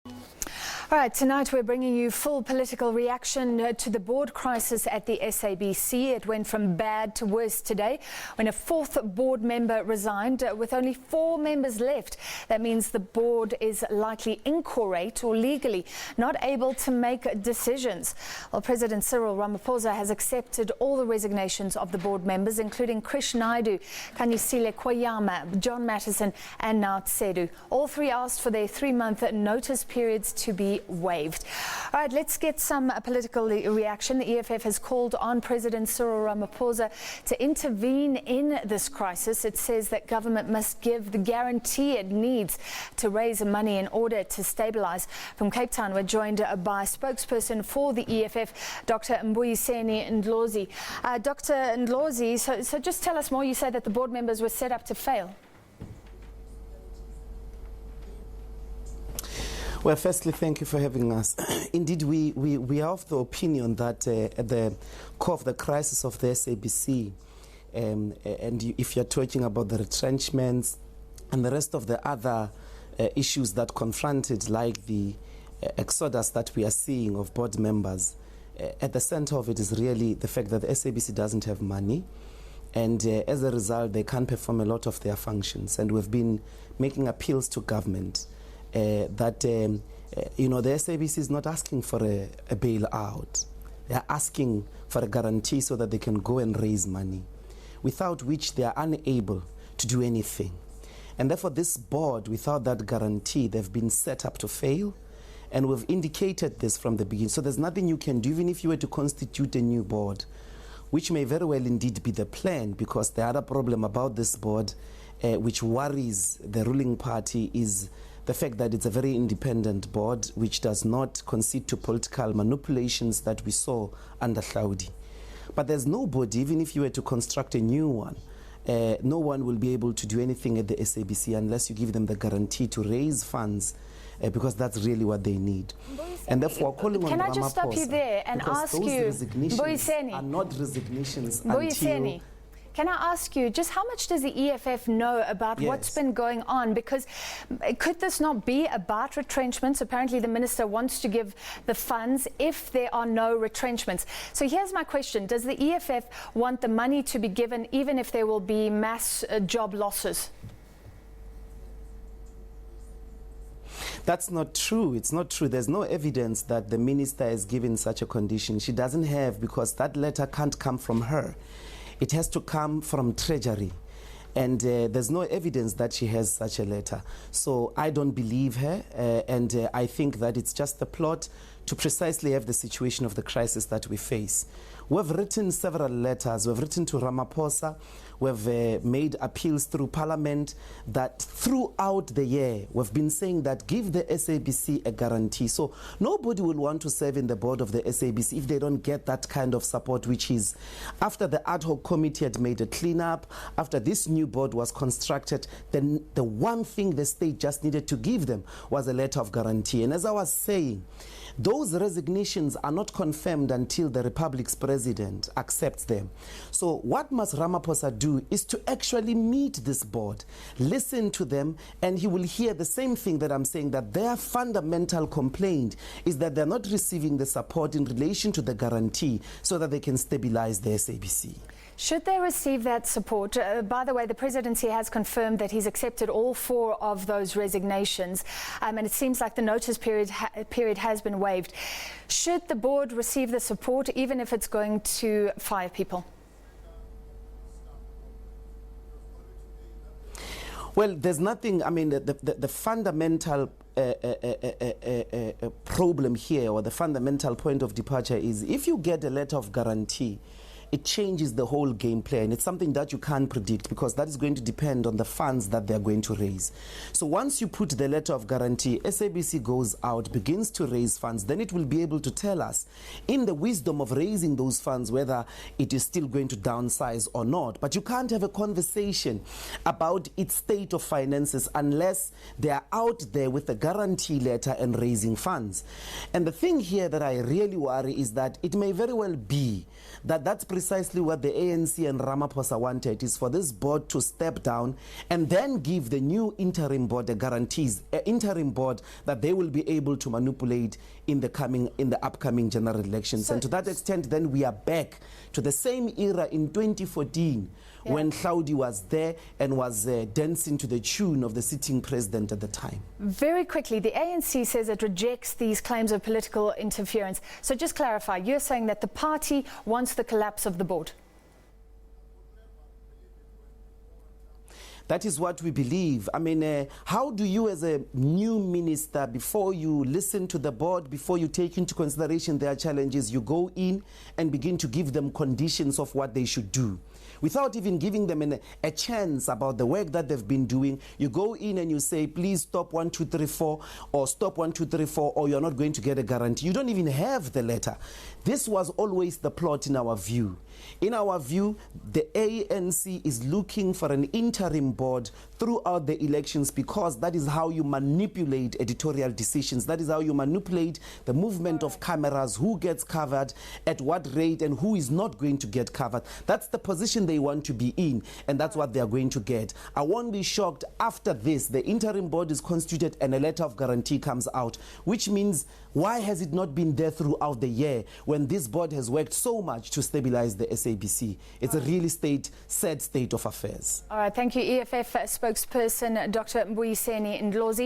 All right, tonight we're bringing you full political reaction to the board crisis at the SABC. It went from bad to worse today when a fourth board member resigned with only 4 members left. That means the board is likely incorrect or legally not able to make decisions. Well, President Cyril Ramaphosa has accepted all the resignations of the board members, including Krish Naidu, Kanyisile Kwayama, John Mattison and now Tsedu. All 3 asked for their 3-month notice periods to be waived. All right, let's get some political reaction. The EFF has called on President Cyril Ramaphosa to intervene in this crisis. It says that government must give the guarantee it needs to raise money in order to stabilise. From Cape Town, we're joined by spokesperson for the EFF, Dr. Mbuyiseni Ndlozi. Dr. Ndlozi, so just tell us more. You say that the board members were set up to fail. Well, firstly, thank you for having us. Indeed, we are of the opinion that at the core of the crisis of the SABC, and if you're talking about the retrenchments and the rest of the other issues that confronted, like the exodus that we are seeing of board members, at the center of it is really the fact that the SABC doesn't have money. And as a result, they can't perform a lot of their functions. And we've been making appeals to government that the SABC is not asking for a bailout. They are asking for a guarantee so that they can go and raise money, without which they are unable to do anything. And therefore, this board, without that guarantee, they've been set up to fail. And we've indicated this from the beginning. So there's nothing you can do, even if you were to constitute a new board, which may very well indeed be the plan, because the other problem about this board, which worries the ruling party, is the fact that it's a very independent board which does not concede to political manipulations that we saw under Hlaudi. But there's nobody, even if you were to construct a new one, no one will be able to do anything at the SABC unless you give them the guarantee to raise funds, because that's really what they need. And therefore, calling on Ramaphosa, can I just stop you there and ask you, Mbuyiseni, are not resignations until... Can I ask you, just how much does the EFF know about what's been going on? Because could this not be about retrenchments? Apparently the minister wants to give the funds if there are no retrenchments. So here's my question. Does the EFF want the money to be given even if there will be mass job losses? That's not true. It's not true. There's no evidence that the minister has given such a condition. She doesn't have, because that letter can't come from her. It has to come from Treasury. And there's no evidence that she has such a letter. So I don't believe her. And I think that it's just a plot to precisely have the situation of the crisis that we face. We've written several letters. We've written to Ramaphosa. We've made appeals through Parliament that throughout the year we've been saying that give the SABC a guarantee. So nobody will want to serve in the board of the SABC if they don't get that kind of support, which is after the ad hoc committee had made a cleanup, after this new board was constructed, then the one thing the state just needed to give them was a letter of guarantee. And as I was saying, those resignations are not confirmed until the Republic's president accepts them. So what must Ramaphosa do is to actually meet this board, listen to them, and he will hear the same thing that I'm saying, that their fundamental complaint is that they're not receiving the support in relation to the guarantee so that they can stabilize the SABC. Should they receive that support? By the way, the presidency has confirmed that he's accepted all 4 of those resignations, and it seems like the notice period has been waived. Should the board receive the support, even if it's going to fire people? Well, there's nothing, I mean, the fundamental problem here, or the fundamental point of departure, is if you get a letter of guarantee, it changes the whole game plan. It's something that you can't predict, because that is going to depend on the funds that they're going to raise. So once you put the letter of guarantee, SABC goes out, begins to raise funds, then it will be able to tell us, in the wisdom of raising those funds, whether it is still going to downsize or not. But you can't have a conversation about its state of finances unless they are out there with a guarantee letter and raising funds. And the thing here that I really worry is that it may very well be that that's precisely precisely what the ANC and Ramaphosa wanted, is for this board to step down and then give the new interim board the guarantees, interim board that they will be able to manipulate in the upcoming general elections. And to that extent, then we are back to the same era in 2014 when Hlaudi was there and was dancing to the tune of the sitting president at the time. Very quickly, the ANC says it rejects these claims of political interference. So just clarify, you're saying that the party wants the collapse of the board? That is what we believe. I mean, how do you as a new minister, before you listen to the board, before you take into consideration their challenges, you go in and begin to give them conditions of what they should do? Without even giving them a chance about the work that they've been doing, you go in and you say, please stop 1, 2, 3, 4, or stop 1, 2, 3, 4, or you're not going to get a guarantee. You don't even have the letter. This was always the plot in our view. In our view, the ANC is looking for an interim board throughout the elections because that is how you manipulate editorial decisions. That is how you manipulate the movement of cameras, who gets covered, at what rate, and who is not going to get covered. That's the position they want to be in, and that's what they are going to get. I won't be shocked after this, the interim board is constituted and a letter of guarantee comes out, which means why has it not been there throughout the year when this board has worked so much to stabilize the SABC? It's a really sad state of affairs. All right, thank you, EFF spokesperson Dr. Mbuyiseni Ndlozi.